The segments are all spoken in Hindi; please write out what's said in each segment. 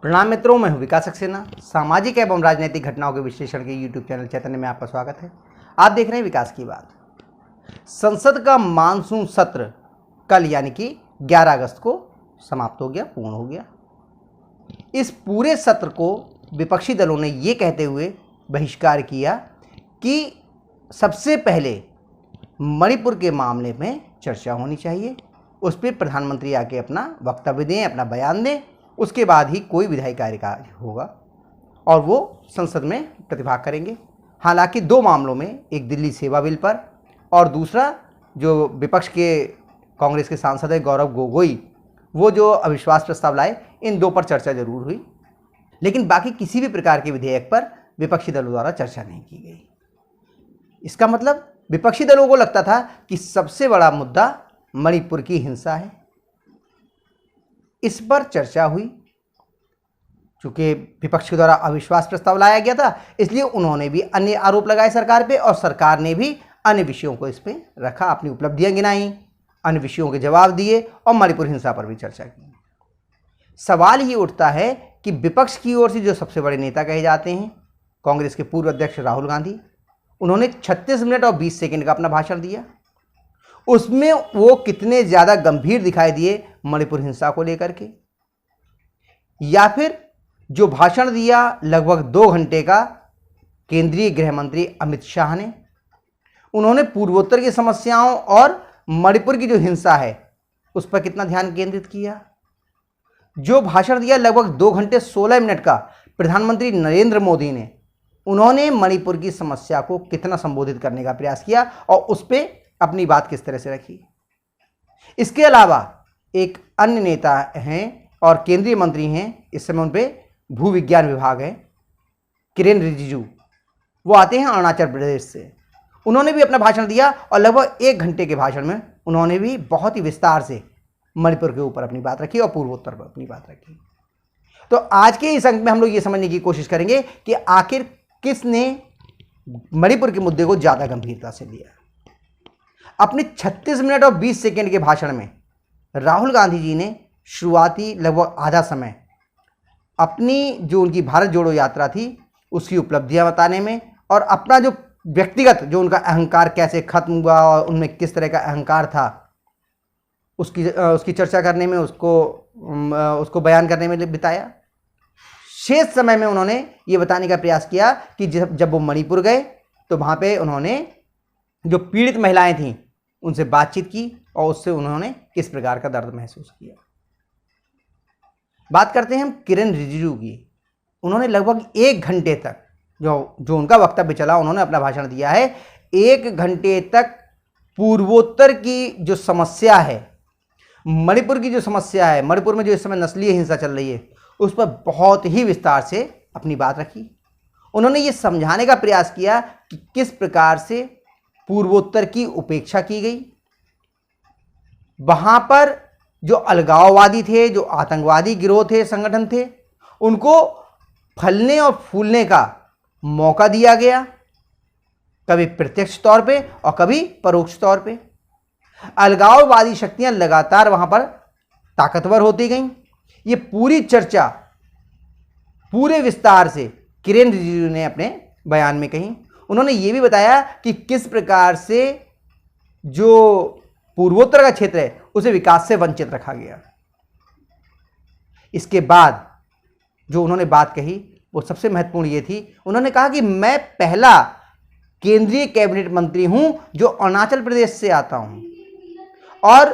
प्रणाम मित्रों, मैं हूं विकास सक्सेना। सामाजिक एवं राजनीतिक घटनाओं के विश्लेषण के यूट्यूब चैनल चैतन्य में आपका स्वागत है। आप देख रहे हैं विकास की बात। संसद का मानसून सत्र कल यानी कि 11 अगस्त को समाप्त हो गया, पूर्ण हो गया। इस पूरे सत्र को विपक्षी दलों ने ये कहते हुए बहिष्कार किया कि सबसे पहले मणिपुर के मामले में चर्चा होनी चाहिए, उस पर प्रधानमंत्री आके अपना वक्तव्य दें, अपना बयान दें, उसके बाद ही कोई विधायी कार्यकाज होगा और वो संसद में प्रतिभाग करेंगे। हालांकि दो मामलों में, एक दिल्ली सेवा बिल पर और दूसरा जो विपक्ष के कांग्रेस के सांसद है गौरव गोगोई, वो जो अविश्वास प्रस्ताव लाए, इन दो पर चर्चा जरूर हुई, लेकिन बाकी किसी भी प्रकार के विधेयक पर विपक्षी दलों द्वारा चर्चा नहीं की गई। इसका मतलब विपक्षी दलों को लगता था कि सबसे बड़ा मुद्दा मणिपुर की हिंसा है। इस पर चर्चा हुई। चूंकि विपक्ष के द्वारा अविश्वास प्रस्ताव लाया गया था, इसलिए उन्होंने भी अन्य आरोप लगाए सरकार पे और सरकार ने भी अन्य विषयों को इस पे रखा, अपनी उपलब्धियां गिनाई, अन्य विषयों के जवाब दिए और मणिपुर हिंसा पर भी चर्चा की। सवाल ये उठता है कि विपक्ष की ओर से जो सबसे बड़े नेता कहे जाते हैं, कांग्रेस के पूर्व अध्यक्ष राहुल गांधी, उन्होंने 36 मिनट और 20 सेकंड का अपना भाषण दिया। उसमें वो कितने ज़्यादा गंभीर दिखाई दिए मणिपुर हिंसा को लेकर के, या फिर जो भाषण दिया लगभग 2 घंटे का केंद्रीय गृह मंत्री अमित शाह ने, उन्होंने पूर्वोत्तर की समस्याओं और मणिपुर की जो हिंसा है उस पर कितना ध्यान केंद्रित किया। जो भाषण दिया लगभग 2 घंटे 16 मिनट का प्रधानमंत्री नरेंद्र मोदी ने, उन्होंने मणिपुर की समस्या को कितना संबोधित करने का प्रयास किया और उस पर अपनी बात किस तरह से रखी। इसके अलावा एक अन्य नेता हैं और केंद्रीय मंत्री हैं, इस समय उन पे भू विज्ञान विभाग है, किरेन रिजिजू, वो आते हैं अरुणाचल प्रदेश से। उन्होंने भी अपना भाषण दिया और लगभग 1 घंटे के भाषण में उन्होंने भी बहुत ही विस्तार से मणिपुर के ऊपर अपनी बात रखी और पूर्वोत्तर पर अपनी बात रखी। तो आज के इस अंक में हम लोग ये समझने की कोशिश करेंगे कि आखिर किसने मणिपुर के मुद्दे को ज़्यादा गंभीरता से लिया। अपने 36 मिनट और 20 सेकंड के भाषण में राहुल गांधी जी ने शुरुआती लगभग आधा समय अपनी जो उनकी भारत जोड़ो यात्रा थी उसकी उपलब्धियां बताने में और अपना जो व्यक्तिगत जो उनका अहंकार कैसे खत्म हुआ और उनमें किस तरह का अहंकार था उसकी चर्चा करने में, उसको बयान करने में बिताया। शेष समय में उन्होंने ये बताने का प्रयास किया कि जब वो मणिपुर गए तो वहाँ पे उन्होंने जो पीड़ित महिलाएं थीं उनसे बातचीत की और उससे उन्होंने किस प्रकार का दर्द महसूस किया। बात करते हैं हम किरेन रिजिजू की। उन्होंने लगभग 1 घंटे तक जो उनका वक्तव्य चला, उन्होंने अपना भाषण दिया है। 1 घंटे तक पूर्वोत्तर की जो समस्या है, मणिपुर की जो समस्या है, मणिपुर में जो इस समय नस्लीय हिंसा चल रही है, उस पर बहुत ही विस्तार से अपनी बात रखी। उन्होंने ये समझाने का प्रयास किया कि किस प्रकार से पूर्वोत्तर की उपेक्षा की गई। वहां पर जो अलगाववादी थे, जो आतंकवादी गिरोह थे, संगठन थे, उनको फलने और फूलने का मौका दिया गया, कभी प्रत्यक्ष तौर पे और कभी परोक्ष तौर पे। अलगाववादी शक्तियां लगातार वहां पर ताकतवर होती गईं। ये पूरी चर्चा पूरे विस्तार से किरेन रिजिजू ने अपने बयान में कही। उन्होंने ये भी बताया कि किस प्रकार से जो पूर्वोत्तर का क्षेत्र है उसे विकास से वंचित रखा गया। इसके बाद जो उन्होंने बात कही वो सबसे महत्वपूर्ण ये थी, उन्होंने कहा कि मैं पहला केंद्रीय कैबिनेट मंत्री हूं जो अरुणाचल प्रदेश से आता हूं और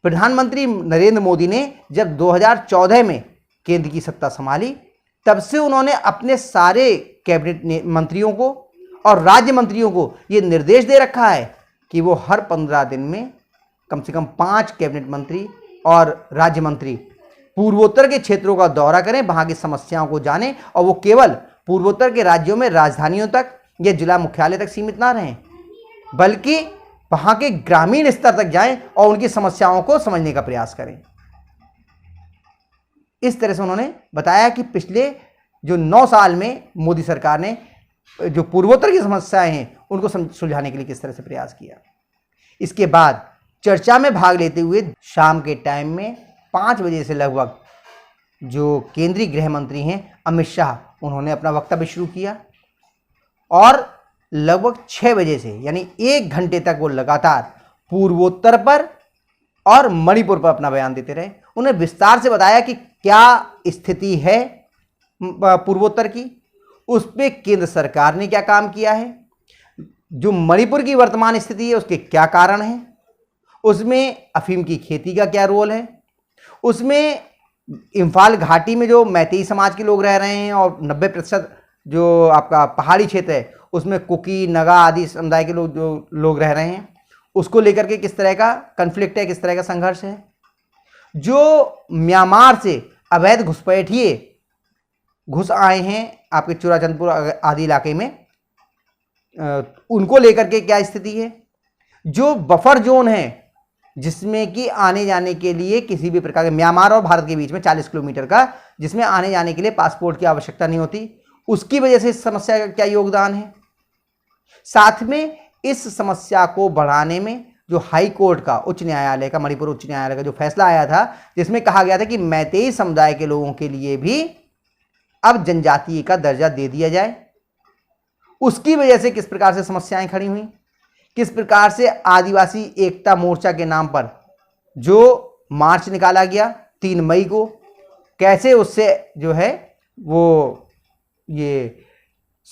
प्रधानमंत्री नरेंद्र मोदी ने जब 2014 में केंद्र की सत्ता संभाली, तब से उन्होंने अपने सारे कैबिनेट मंत्रियों को और राज्य मंत्रियों को ये निर्देश दे रखा है कि वो हर 15 दिन में कम से कम 5 कैबिनेट मंत्री और राज्य मंत्री पूर्वोत्तर के क्षेत्रों का दौरा करें, वहां की समस्याओं को जानें और वो केवल पूर्वोत्तर के राज्यों में राजधानियों तक या जिला मुख्यालय तक सीमित ना रहें, बल्कि वहां के ग्रामीण स्तर तक जाएं और उनकी समस्याओं को समझने का प्रयास करें। इस तरह से उन्होंने बताया कि पिछले जो 9 साल में मोदी सरकार ने जो पूर्वोत्तर की समस्याएं हैं उनको सुलझाने के लिए किस तरह से प्रयास किया। इसके बाद चर्चा में भाग लेते हुए शाम के टाइम में 5 बजे से लगभग जो केंद्रीय गृह मंत्री हैं अमित शाह, उन्होंने अपना वक्तव्य शुरू किया और लगभग 6 बजे से यानी 1 घंटे तक वो लगातार पूर्वोत्तर पर और मणिपुर पर अपना बयान देते रहे। उन्हें विस्तार से बताया कि क्या स्थिति है पूर्वोत्तर की, उस पर केंद्र सरकार ने क्या काम किया है, जो मणिपुर की वर्तमान स्थिति है उसके क्या कारण हैं, उसमें अफीम की खेती का क्या रोल है, उसमें इम्फाल घाटी में जो मैतेई समाज के लोग रह रहे हैं और 90% जो आपका पहाड़ी क्षेत्र है उसमें कुकी, नगा आदि समुदाय के लोग रह रहे हैं, उसको लेकर के किस तरह का कन्फ्लिक्ट है, किस तरह का संघर्ष है। जो म्यांमार से अवैध घुसपैठिए घुस आए हैं आपके चुराचंदपुर आदि इलाके में, उनको लेकर के क्या स्थिति है। जो बफर जोन है जिसमें कि आने जाने के लिए किसी भी प्रकार के, म्यांमार और भारत के बीच में 40 किलोमीटर का, जिसमें आने जाने के लिए पासपोर्ट की आवश्यकता नहीं होती, उसकी वजह से इस समस्या का क्या योगदान है। साथ में इस समस्या को बढ़ाने में जो हाई कोर्ट का, उच्च न्यायालय का, मणिपुर उच्च न्यायालय का जो फैसला आया था जिसमें कहा गया था कि मैतेई समुदाय के लोगों के लिए भी अब जनजातीय का दर्जा दे दिया जाए, उसकी वजह से किस प्रकार से समस्याएं खड़ी हुई, किस प्रकार से आदिवासी एकता मोर्चा के नाम पर जो मार्च निकाला गया 3 मई को, कैसे उससे जो है वो ये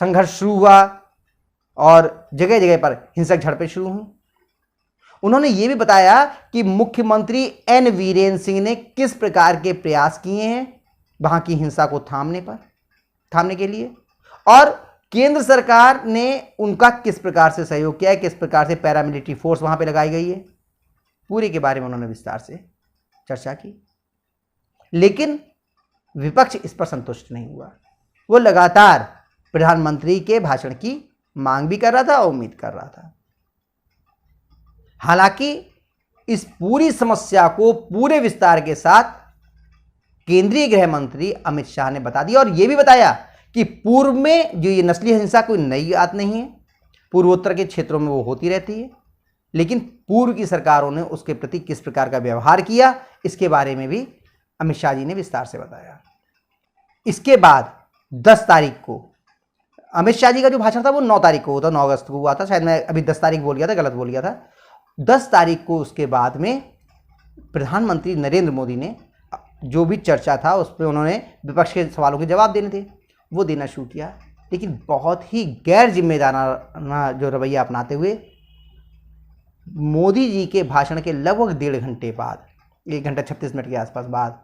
संघर्ष शुरू हुआ और जगह जगह पर हिंसक झड़पें शुरू हुई। उन्होंने ये भी बताया कि मुख्यमंत्री एन वीरेन सिंह ने किस प्रकार के प्रयास किए हैं वहां की हिंसा को थामने के लिए, और केंद्र सरकार ने उनका किस प्रकार से सहयोग किया है, किस प्रकार से पैरामिलिट्री फोर्स वहां पे लगाई गई है, पूरे के बारे में उन्होंने विस्तार से चर्चा की। लेकिन विपक्ष इस पर संतुष्ट नहीं हुआ। वो लगातार प्रधानमंत्री के भाषण की मांग भी कर रहा था और उम्मीद कर रहा था। हालांकि इस पूरी समस्या को पूरे विस्तार के साथ केंद्रीय गृह मंत्री अमित शाह ने बता दिया और यह भी बताया कि पूर्व में जो ये नस्लीय हिंसा कोई नई बात नहीं है, पूर्वोत्तर के क्षेत्रों में वो होती रहती है, लेकिन पूर्व की सरकारों ने उसके प्रति किस प्रकार का व्यवहार किया, इसके बारे में भी अमित शाह जी ने विस्तार से बताया। इसके बाद 10 तारीख को अमित शाह जी का जो भाषण था वो 9 तारीख को हुआ था, 9 अगस्त को हुआ था, शायद मैं अभी 10 तारीख बोल गया था, गलत बोल गया था। 10 तारीख को उसके बाद में प्रधानमंत्री नरेंद्र मोदी ने जो भी चर्चा था उस पर उन्होंने विपक्ष के सवालों के जवाब देने थे वो देना शुरू किया, लेकिन बहुत ही गैर जिम्मेदाराना जो रवैया अपनाते हुए मोदी जी के भाषण के लगभग 1.5 घंटे बाद, 1 घंटा 36 मिनट के आसपास बाद,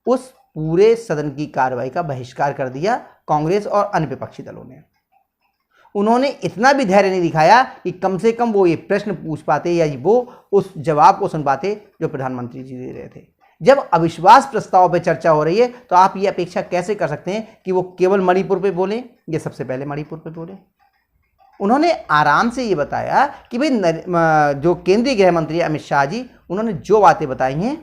उस पूरे सदन की कार्रवाई का बहिष्कार कर दिया कांग्रेस और अन्य विपक्षी दलों ने। उन्होंने इतना भी धैर्य नहीं दिखाया कि कम से कम वो ये प्रश्न पूछ पाते या वो उस जवाब को सुन पाते जो प्रधानमंत्री जी दे रहे थे। जब अविश्वास प्रस्ताव पर चर्चा हो रही है तो आप ये अपेक्षा कैसे कर सकते हैं कि वो केवल मणिपुर पे बोले, ये सबसे पहले मणिपुर पे बोले। उन्होंने आराम से ये बताया कि भाई जो केंद्रीय गृह मंत्री अमित शाह जी, उन्होंने जो बातें बताई हैं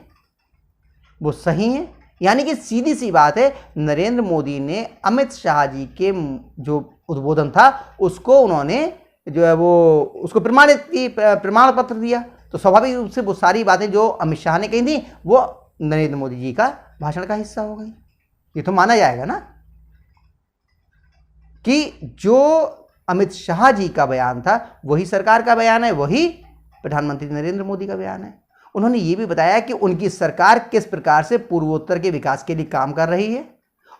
वो सही हैं, यानी कि सीधी सी बात है, नरेंद्र मोदी ने अमित शाह जी के जो उद्बोधन था उसको उन्होंने जो है वो उसको प्रमाण पत्र दिया, तो स्वाभाविक रूप से वो सारी बातें जो अमित शाह ने कही थी वो नरेंद्र मोदी जी का भाषण का हिस्सा हो गई। ये तो माना जाएगा ना कि जो अमित शाह जी का बयान था वही सरकार का बयान है, वही प्रधानमंत्री नरेंद्र मोदी का बयान है। उन्होंने ये भी बताया कि उनकी सरकार किस प्रकार से पूर्वोत्तर के विकास के लिए काम कर रही है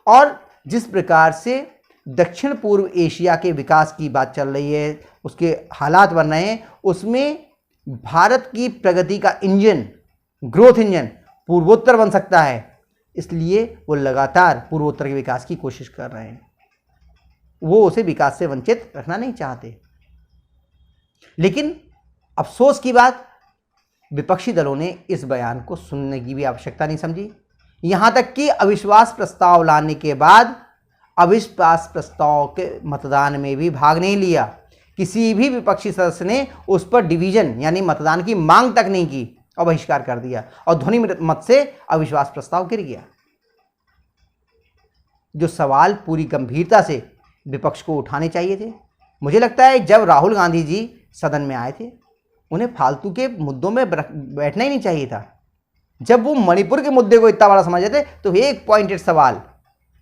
और जिस प्रकार से दक्षिण पूर्व एशिया के विकास की बात चल रही है, उसके हालात बन रहे हैं, उसमें भारत की प्रगति का इंजन, ग्रोथ इंजन पूर्वोत्तर बन सकता है। इसलिए वो लगातार पूर्वोत्तर के विकास की कोशिश कर रहे हैं, वो उसे विकास से वंचित रखना नहीं चाहते। लेकिन अफसोस की बात, विपक्षी दलों ने इस बयान को सुनने की भी आवश्यकता नहीं समझी। यहां तक कि अविश्वास प्रस्ताव लाने के बाद अविश्वास प्रस्ताव के मतदान में भी भाग नहीं लिया। किसी भी विपक्षी सदस्य ने उस पर डिवीजन यानी मतदान की मांग तक नहीं की और बहिष्कार कर दिया और ध्वनि मत से अविश्वास प्रस्ताव गिर गया। जो सवाल पूरी गंभीरता से विपक्ष को उठाने चाहिए थे, मुझे लगता है जब राहुल गांधी जी सदन में आए थे उन्हें फालतू के मुद्दों में बैठना ही नहीं चाहिए था। जब वो मणिपुर के मुद्दे को इतना बड़ा समझ थे तो एक पॉइंटेड सवाल,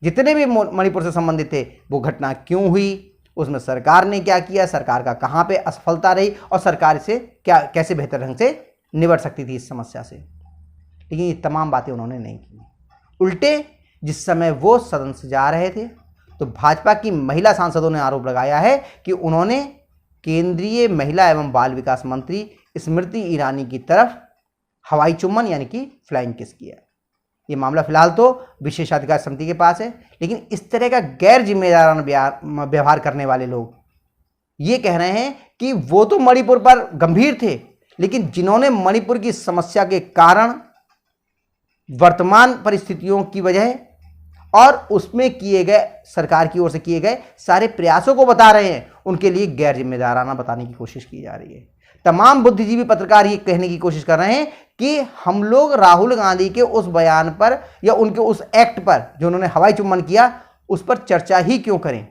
जितने भी मणिपुर से संबंधित थे, वो घटना क्यों हुई, उसमें सरकार ने क्या किया, सरकार का कहाँ पे असफलता रही और सरकार इसे क्या कैसे बेहतर ढंग से निपट सकती थी इस समस्या से। लेकिन ये तमाम बातें उन्होंने नहीं की। उल्टे जिस समय वो सदन से जा रहे थे तो भाजपा की महिला सांसदों ने आरोप लगाया है कि उन्होंने केंद्रीय महिला एवं बाल विकास मंत्री स्मृति ईरानी की तरफ हवाई चुम्बन यानी कि फ्लाइंग किस किया। ये मामला फिलहाल तो विशेषाधिकार समिति के पास है, लेकिन इस तरह का गैर जिम्मेदाराना व्यवहार करने वाले लोग ये कह रहे हैं कि वो तो मणिपुर पर गंभीर थे, लेकिन जिन्होंने मणिपुर की समस्या के कारण, वर्तमान परिस्थितियों की वजह और उसमें किए गए सरकार की ओर से किए गए सारे प्रयासों को बता रहे हैं, उनके लिए गैर जिम्मेदाराना बताने की कोशिश की जा रही है। तमाम बुद्धिजीवी पत्रकार ये कहने की कोशिश कर रहे हैं कि हम लोग राहुल गांधी के उस बयान पर या उनके उस एक्ट पर जो उन्होंने हवाई चुम्बन किया उस पर चर्चा ही क्यों करें।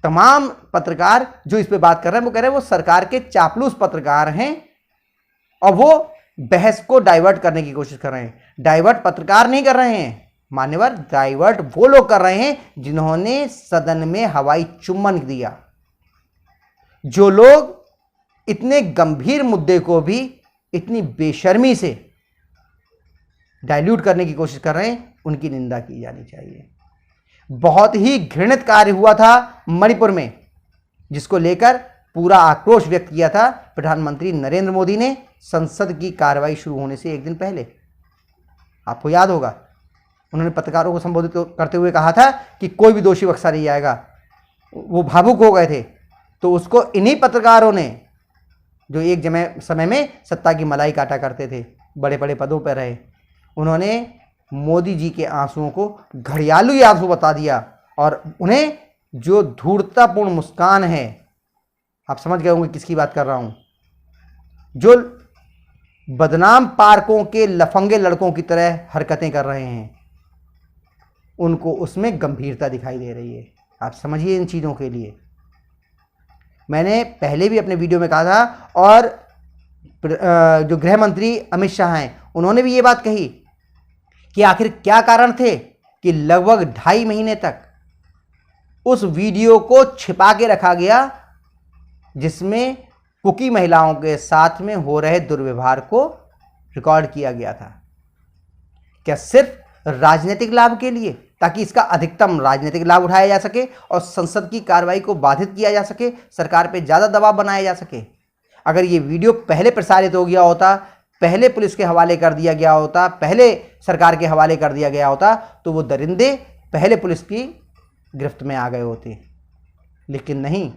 तमाम पत्रकार जो इस पे बात कर रहे हैं वो कह रहे हैं वो सरकार के चापलूस पत्रकार हैं और वो बहस को डाइवर्ट करने की कोशिश कर रहे हैं। डाइवर्ट पत्रकार नहीं कर रहे हैं मान्यवर, डाइवर्ट वो लोग कर रहे हैं जिन्होंने सदन में हवाई चुम्बन दिया। जो लोग इतने गंभीर मुद्दे को भी इतनी बेशर्मी से डाइल्यूट करने की कोशिश कर रहे हैं, उनकी निंदा की जानी चाहिए। बहुत ही घृणित कार्य हुआ था मणिपुर में, जिसको लेकर पूरा आक्रोश व्यक्त किया था प्रधानमंत्री नरेंद्र मोदी ने संसद की कार्रवाई शुरू होने से एक दिन पहले। आपको याद होगा उन्होंने पत्रकारों को संबोधित करते हुए कहा था कि कोई भी दोषी बख्शा नहीं जाएगा। वो भावुक हो गए थे, तो उसको इन्हीं पत्रकारों ने, जो एक समय में सत्ता की मलाई काटा करते थे, बड़े बड़े पदों पर रहे, उन्होंने मोदी जी के आंसुओं को घड़ियालू आंसू बता दिया और उन्हें जो धूर्ततापूर्ण मुस्कान है, आप समझ गए होंगे किसकी बात कर रहा हूं, जो बदनाम पार्कों के लफंगे लड़कों की तरह हरकतें कर रहे हैं, उनको उसमें गंभीरता दिखाई दे रही है। आप समझिए इन चीज़ों के लिए। मैंने पहले भी अपने वीडियो में कहा था और जो गृह मंत्री अमित शाह हैं उन्होंने भी ये बात कही कि आखिर क्या कारण थे कि लगभग 2.5 महीने तक उस वीडियो को छिपा के रखा गया जिसमें कुकी महिलाओं के साथ में हो रहे दुर्व्यवहार को रिकॉर्ड किया गया था। क्या सिर्फ राजनीतिक लाभ के लिए, ताकि इसका अधिकतम राजनीतिक लाभ उठाया जा सके और संसद की कार्रवाई को बाधित किया जा सके, सरकार पे ज़्यादा दबाव बनाया जा सके। अगर ये वीडियो पहले प्रसारित हो गया होता, पहले पुलिस के हवाले कर दिया गया होता, पहले सरकार के हवाले कर दिया गया होता, तो वो दरिंदे पहले पुलिस की गिरफ्त में आ गए होते। लेकिन नहीं,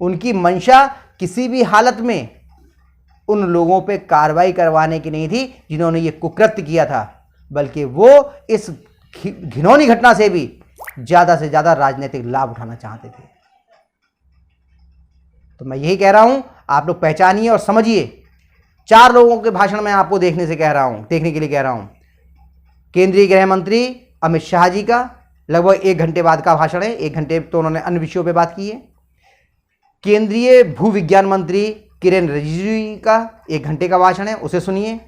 उनकी मंशा किसी भी हालत में उन लोगों पे कार्रवाई करवाने की नहीं थी जिन्होंने ये कुकृत्य किया था, बल्कि वो इस घिनौनी घटना से भी ज्यादा से ज्यादा राजनीतिक लाभ उठाना चाहते थे। तो मैं यही कह रहा हूं, आप लोग पहचानिए और समझिए। 4 लोगों के भाषण में आपको देखने के लिए कह रहा हूं। केंद्रीय गृह मंत्री अमित शाह जी का लगभग 1 घंटे बाद का भाषण है। 1 घंटे तो उन्होंने अन्य विषयों पे बात की है। केंद्रीय भू विज्ञान मंत्री किरेन रिजिजू जी का 1 घंटे का भाषण है, उसे सुनिए।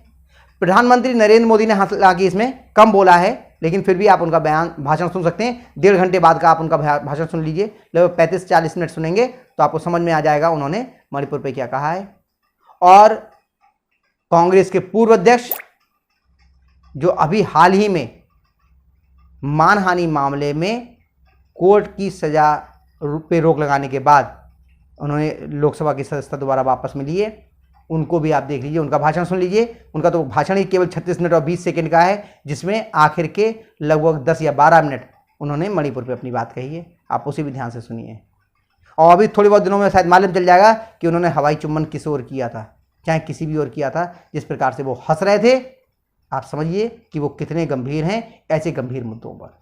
प्रधानमंत्री नरेंद्र मोदी ने हालांकि इसमें कम बोला है, लेकिन फिर भी आप उनका भाषण सुन सकते हैं। 1.5 घंटे बाद का आप उनका भाषण सुन लीजिए। लगभग 35-40 मिनट सुनेंगे तो आपको समझ में आ जाएगा उन्होंने मणिपुर पे क्या कहा है। और कांग्रेस के पूर्व अध्यक्ष जो अभी हाल ही में मानहानि मामले में कोर्ट की सजा पे रोक लगाने के बाद उन्होंने लोकसभा की सदस्यता दोबारा वापस मिली है, उनको भी आप देख लीजिए, उनका भाषण सुन लीजिए। उनका तो भाषण ही केवल 36 मिनट और 20 सेकंड का है, जिसमें आखिर के लगभग 10 या 12 मिनट उन्होंने मणिपुर पे अपनी बात कही है। आप उसे भी ध्यान से सुनिए। और अभी थोड़ी बहुत दिनों में शायद मालूम चल जाएगा कि उन्होंने हवाई चुम्बन किस ओर किया था, चाहे किसी भी ओर किया था। जिस प्रकार से वो हंस रहे थे, आप समझिए कि वो कितने गंभीर हैं ऐसे गंभीर मुद्दों पर।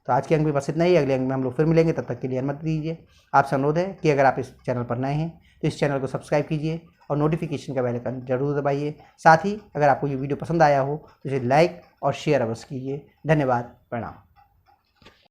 तो आज के अंक में बस इतना ही। अगले अंक में हम लोग फिर मिलेंगे, तब तक के लिए अनुमति दीजिए। आपसे अनुरोध है कि अगर आप इस चैनल पर नए हैं तो इस चैनल को सब्सक्राइब कीजिए और नोटिफिकेशन का बेल आइकन जरूर दबाइए। साथ ही अगर आपको ये वीडियो पसंद आया हो तो इसे लाइक और शेयर अवश्य कीजिए। धन्यवाद, प्रणाम।